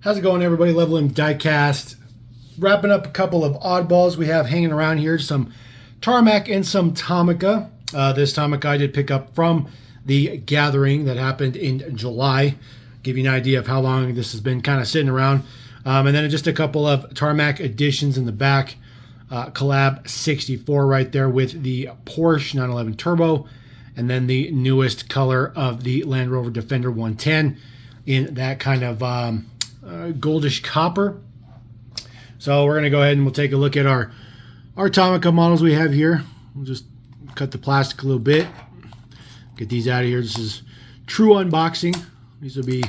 How's it going, everybody? Level M Diecast. Wrapping up a couple of oddballs we have hanging around here. Some Tarmac and some Tomica. This Tomica I did pick up from the gathering that happened in July. Give you an idea of how long this has been kind of sitting around. And then just a couple of Tarmac additions in the back. Collab 64 right there with the Porsche 911 Turbo. And then the newest color of the Land Rover Defender 110 in that kind of goldish copper. So we're going to go ahead and we'll take a look at our Tomica models we have here. We'll just cut the plastic a little bit. Get these out of here. This is true unboxing. These will be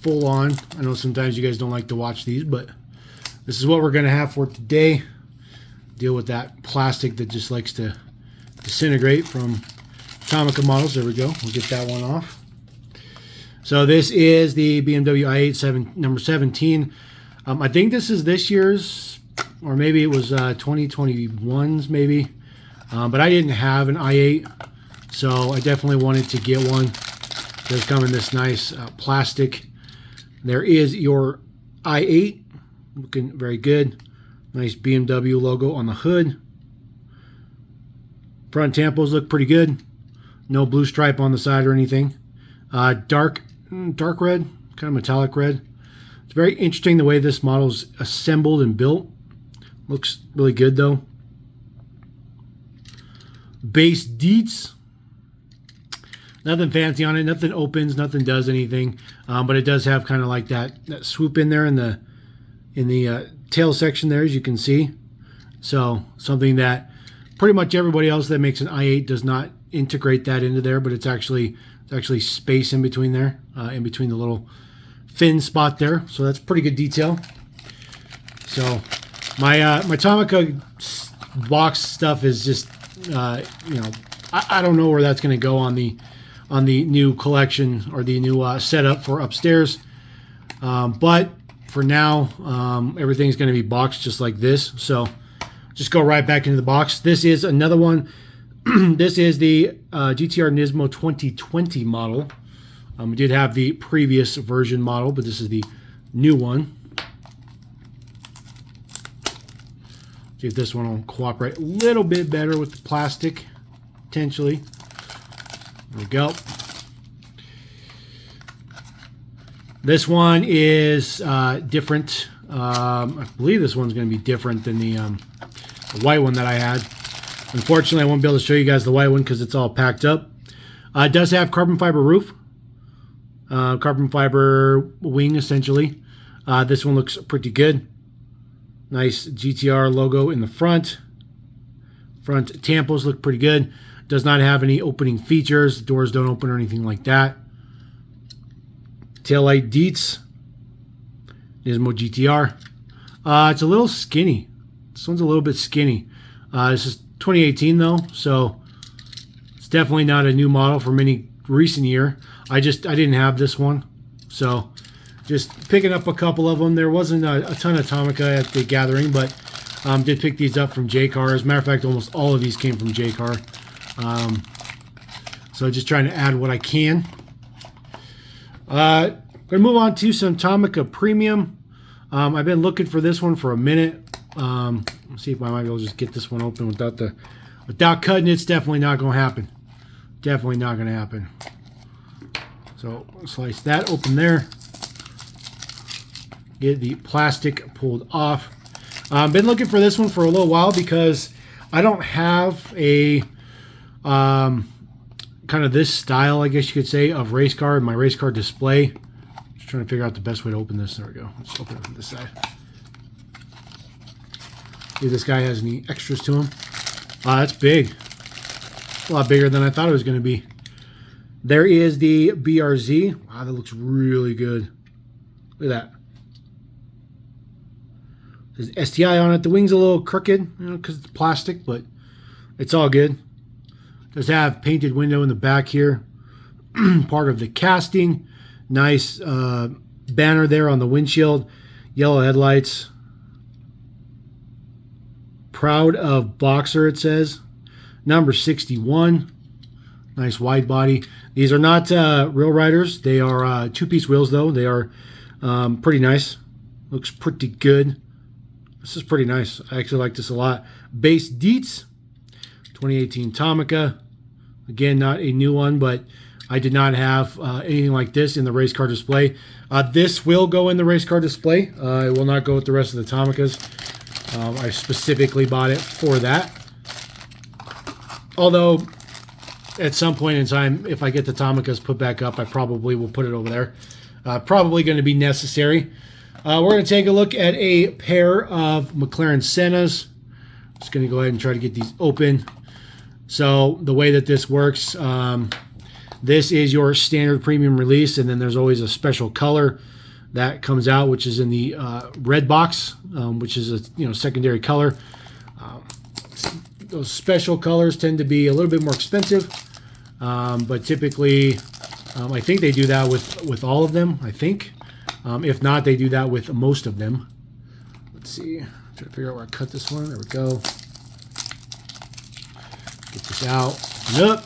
full on. I know sometimes you guys don't like to watch these, but this is what we're going to have for today. Deal with that plastic that just likes to disintegrate from Tomica models. There we go. We'll get that one off. So this is the BMW i8 number 17. I think this is this year's, or maybe it was 2021's maybe. But I didn't have an i8, so I definitely wanted to get one. It does come in this nice plastic. There is your i8, looking very good. Nice BMW logo on the hood. Front tampos look pretty good. No blue stripe on the side or anything. Dark red, kind of metallic red. It's very interesting the way this model is assembled and built. Looks really good though. Base deets. Nothing fancy on it. Nothing opens. Nothing does anything. But it does have kind of like that swoop in there in the tail section there, as you can see. So something that pretty much everybody else that makes an i8 does not integrate that into there, but it's actually space in between there, in between the little fin spot there. So that's pretty good detail. So my Tomica box stuff is just you know, I don't know where that's going to go on the new collection or the new setup for upstairs. But for now, everything's going to be boxed just like this. So just go right back into the box. This is another one. This is the GT-R Nismo 2020 model. We did have the previous version model, but this is the new one. See if this one will cooperate a little bit better with the plastic, potentially. There we go. This one is different. I believe this one's going to be different than the white one that I had. Unfortunately, I won't be able to show you guys the white one because it's all packed up. It does have carbon fiber roof. Carbon fiber wing, essentially. This one looks pretty good. Nice GT-R logo in the front. Front tampos look pretty good. Does not have any opening features. The doors don't open or anything like that. Taillight deets. Nismo GT-R. It's a little skinny. This one's a little bit skinny. This is 2018 though, so it's definitely not a new model from any recent year. I didn't have this one, so just picking up a couple of them. There wasn't a ton of Tomica at the gathering, but did pick these up from J-Car. As a matter of fact, almost all of these came from J-Car. So just trying to add what I can. Gonna move on to some Tomica Premium. I've been looking for this one for a minute. Let's see if I might be able to just get this one open without cutting it. It's definitely not going to happen. Definitely not going to happen. So slice that open there. Get the plastic pulled off. I've been looking for this one for a little while because I don't have a kind of this style, I guess you could say, of race car in my race car display. Just trying to figure out the best way to open this. There we go. Let's open it from this side. See if this guy has any extras to him. That's big. A lot bigger than I thought it was going to be. There is the BRZ. Wow, that looks really good. Look at that. There's STI on it. The wing's a little crooked, you know, because it's plastic, but it's all good. Does have painted window in the back here. Part of the casting. Nice banner there on the windshield. Yellow headlights. Proud of Boxer, it says. Number 61. Nice wide body. These are not real riders. They are two-piece wheels, though. They are pretty nice. Looks pretty good. This is pretty nice. I actually like this a lot. Base Deets, 2018 Tomica. Again, not a new one, but I did not have anything like this in the race car display. This will go in the race car display. It will not go with the rest of the Tomicas. I specifically bought it for that. Although, at some point in time, if I get the Tomicas put back up, I probably will put it over there. Probably going to be necessary. We're going to take a look at a pair of McLaren Sennas. Just going to go ahead and try to get these open. So the way that this works, this is your standard premium release, and then there's always a special color that comes out, which is in the red box, which is a secondary color. Those special colors tend to be a little bit more expensive, but typically, I think they do that with all of them. I think, if not, they do that with most of them. Let's see. Try to figure out where I cut this one. There we go. Get this out. Nope.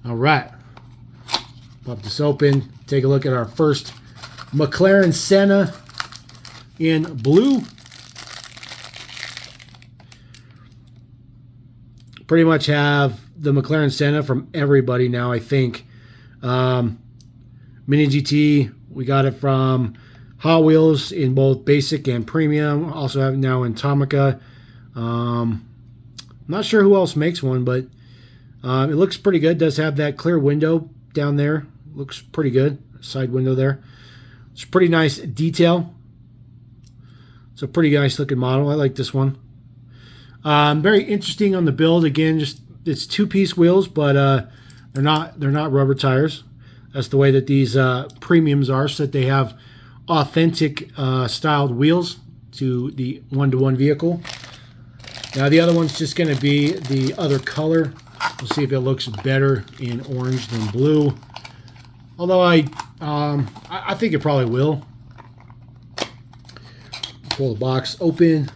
All right. Pop this open. Take a look at our first McLaren Senna in blue. Pretty much have the McLaren Senna from everybody now, I think. Mini GT, we got it from Hot Wheels in both basic and premium. Also have it now in Tomica. Not sure who else makes one, but it looks pretty good. Does have that clear window down there. Looks pretty good. Side window there. It's a pretty nice detail. It's a pretty nice looking model. I like this one. Very interesting on the build. Again, just it's two-piece wheels, but they're not rubber tires. That's the way that these premiums are, so that they have authentic styled wheels to the one-to-one vehicle. Now the other one's just going to be the other color. We'll see if it looks better in orange than blue. Although I think it probably will. Pull the box open.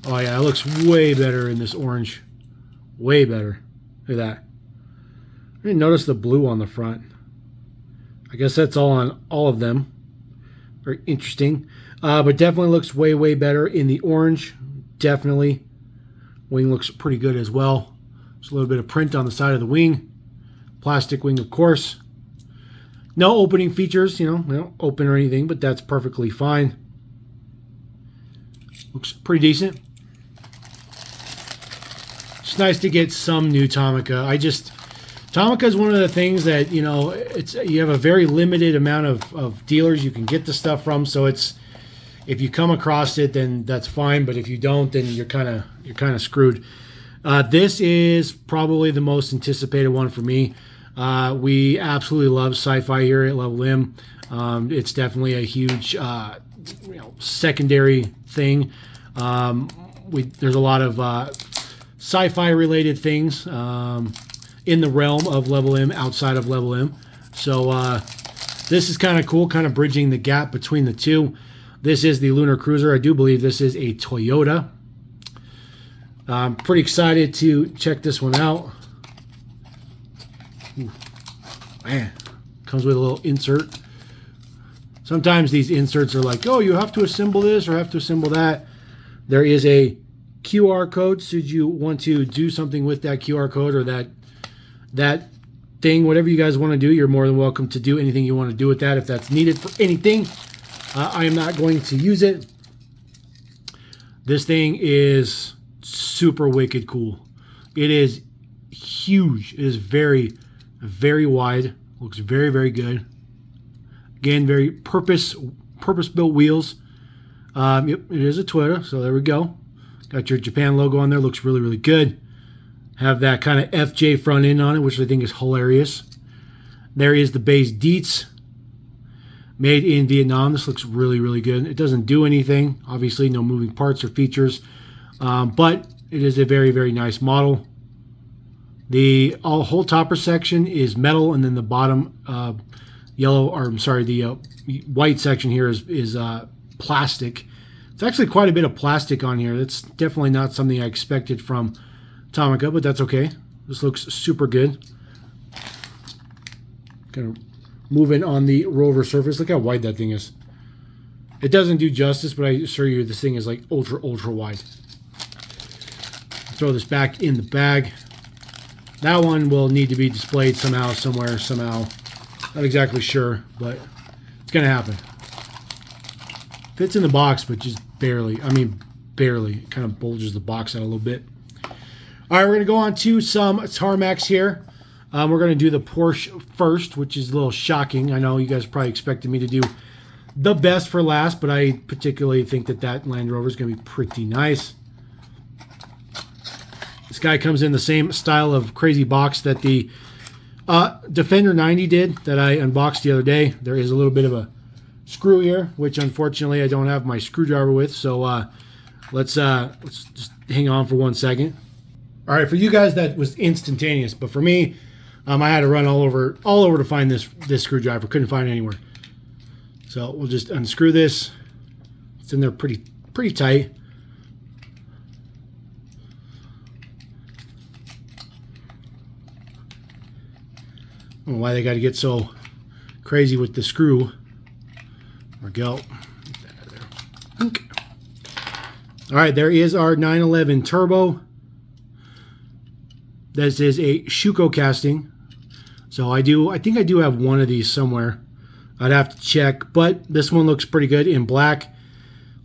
Oh yeah, it looks way better in this orange. Way better. Look at that. I didn't notice the blue on the front. I guess that's all on all of them. Very interesting. But definitely looks way, way better in the orange. Definitely. Wing looks pretty good as well. Just a little bit of print on the side of the wing. Plastic wing, of course. No opening features, they don't open or anything, but that's perfectly fine. Looks pretty decent. It's nice to get some new Tomica. Tomica is one of the things that, you have a very limited amount of dealers you can get the stuff from, so it's, if you come across it, then that's fine, but if you don't, then you're kind of screwed. This is probably the most anticipated one for me. We absolutely love sci-fi here at Level M. It's definitely a huge secondary thing. There's a lot of sci-fi related things in the realm of Level M, outside of Level M. So this is kind of cool, kind of bridging the gap between the two. This is the Lunar Cruiser. I do believe this is a Toyota. I'm pretty excited to check this one out. Ooh, man, comes with a little insert. Sometimes these inserts are like, oh, you have to assemble this or have to assemble that. There is a QR code. Should you want to do something with that QR code or that thing, whatever you guys want to do, you're more than welcome to do anything you want to do with that if that's needed for anything. I am not going to use it. This thing is super wicked cool. It is huge. It is very, very wide. Looks very, very good. Again, very purpose-built wheels. Yep, it is a Toyota, so there we go. Got your Japan logo on there. Looks really, really good. Have that kind of FJ front end on it, which I think is hilarious. There is the base Deets. Made in Vietnam. This looks really, really good. It doesn't do anything. Obviously, no moving parts or features. But it is a very, very nice model. The whole topper section is metal, and then the bottom the white section here is plastic. It's actually quite a bit of plastic on here. That's definitely not something I expected from Tomica, but that's okay. This looks super good. Kind of moving on the Rover surface. Look how wide that thing is. It doesn't do justice, but I assure you this thing is like ultra wide. Throw this back in the bag. That one will need to be displayed somehow, somewhere, somehow. Not exactly sure, but it's going to happen. Fits in the box, but just barely. I mean, barely. It kind of bulges the box out a little bit. All right, we're going to go on to some Tarmacs here. We're going to do the Porsche first, which is a little shocking. I know you guys probably expected me to do the best for last, but I particularly think that that Land Rover is going to be pretty nice. This guy comes in the same style of crazy box that the Defender 90 did that I unboxed the other day. There is a little bit of a screw here, which unfortunately I don't have my screwdriver with, so let's just hang on for 1 second. All right, for you guys that was instantaneous, but for me, I had to run all over to find this screwdriver. Couldn't find it anywhere. So we'll just unscrew this. It's in there pretty tight. I don't know why they got to get so crazy with the screw. There we go. All right, there is our 911 Turbo. This is a Schuco casting. So I think I do have one of these somewhere. I'd have to check, but this one looks pretty good in black.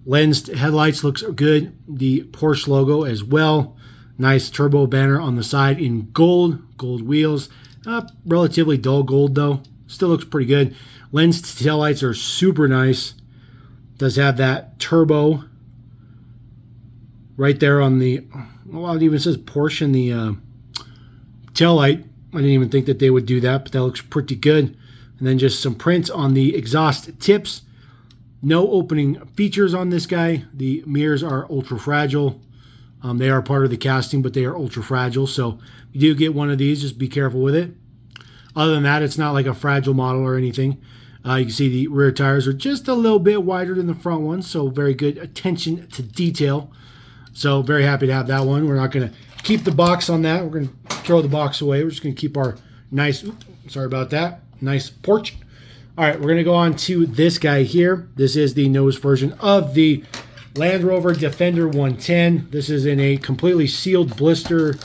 Lensed headlights looks good. The Porsche logo as well. Nice turbo banner on the side in gold wheels. Relatively dull gold though. Still looks pretty good. Lensed taillights are super nice. Does have that turbo right there on the, well, it even says Porsche in the taillight. I didn't even think that they would do that, but that looks pretty good. And then just some prints on the exhaust tips. No opening features on this guy. The mirrors are ultra fragile. They are part of the casting, but they are ultra fragile. So if you do get one of these, just be careful with it. Other than that, it's not like a fragile model or anything. You can see the rear tires are just a little bit wider than the front ones. So very good attention to detail. So very happy to have that one. We're not going to keep the box on that. We're going to throw the box away. We're just going to keep our nice, sorry about that, nice Porsche. All right, we're going to go on to this guy here. This is the nose version of the Land Rover Defender 110. This is in a completely sealed blister,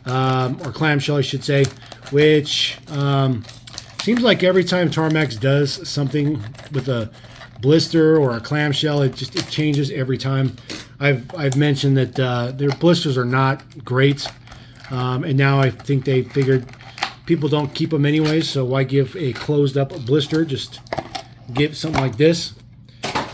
or clamshell, I should say, which seems like every time Tarmac does something with a blister or a clamshell, it changes every time. I've mentioned that their blisters are not great, and now I think they figured people don't keep them anyways, so why give a closed up blister? Just give something like this.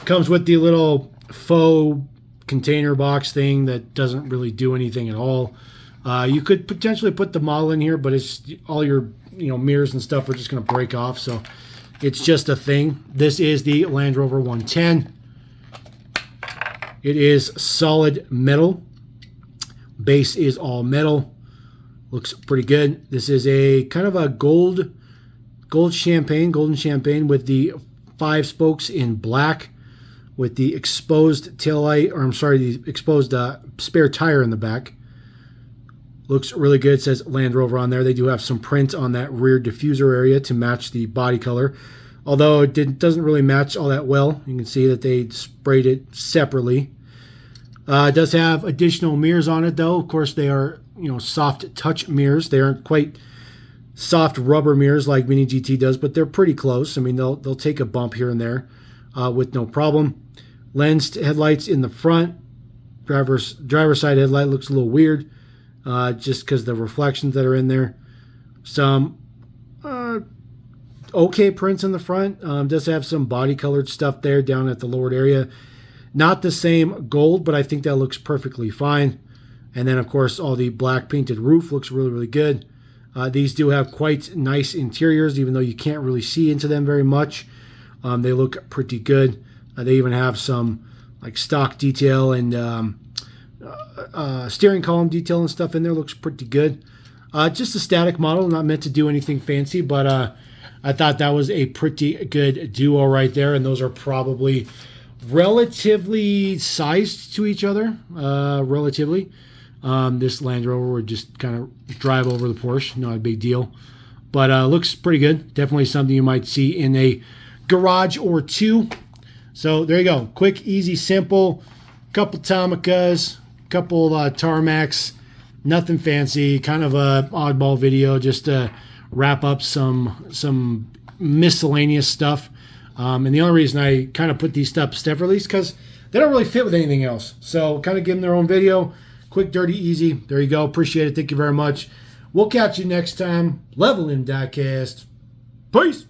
Comes with the little faux container box thing that doesn't really do anything at all. You could potentially put the model in here, but it's all your mirrors and stuff are just going to break off, so it's just a thing. This is the Land Rover 110. It is solid metal. Base is all metal. Looks pretty good. This is a kind of a golden champagne with the 5 spokes in black, with the exposed taillight, or I'm sorry, the exposed spare tire in the back. Looks really good. It says Land Rover on there. They do have some print on that rear diffuser area to match the body color, although it doesn't really match all that well. You can see that they sprayed it separately. It does have additional mirrors on it, though. Of course, they are soft touch mirrors. They aren't quite soft rubber mirrors like Mini GT does, but they're pretty close. I mean, they'll take a bump here and there with no problem. Lensed headlights in the front. Driver side headlight looks a little weird, just because the reflections that are in there. Some okay prints in the front. Does have some body colored stuff there down at the lowered area. Not the same gold, but I think that looks perfectly fine. And then, of course, all the black painted roof looks really, really good. These do have quite nice interiors, even though you can't really see into them very much. They look pretty good. They even have some like stock detail and steering column detail and stuff in there. Looks pretty good. Just a static model, not meant to do anything fancy, but I thought that was a pretty good duo right there. And those are probably relatively sized to each other, relatively. This Land Rover would just kind of drive over the Porsche, not a big deal. But looks pretty good. Definitely something you might see in a garage or two. So there you go. Quick, easy, simple. Couple Tomicas, couple Tarmacs. Nothing fancy. Kind of a oddball video just to wrap up some miscellaneous stuff. And the only reason I kind of put these stuff separately is because they don't really fit with anything else. So kind of give them their own video. Quick, dirty, easy. There you go. Appreciate it. Thank you very much. We'll catch you next time. Level in diecast. Peace.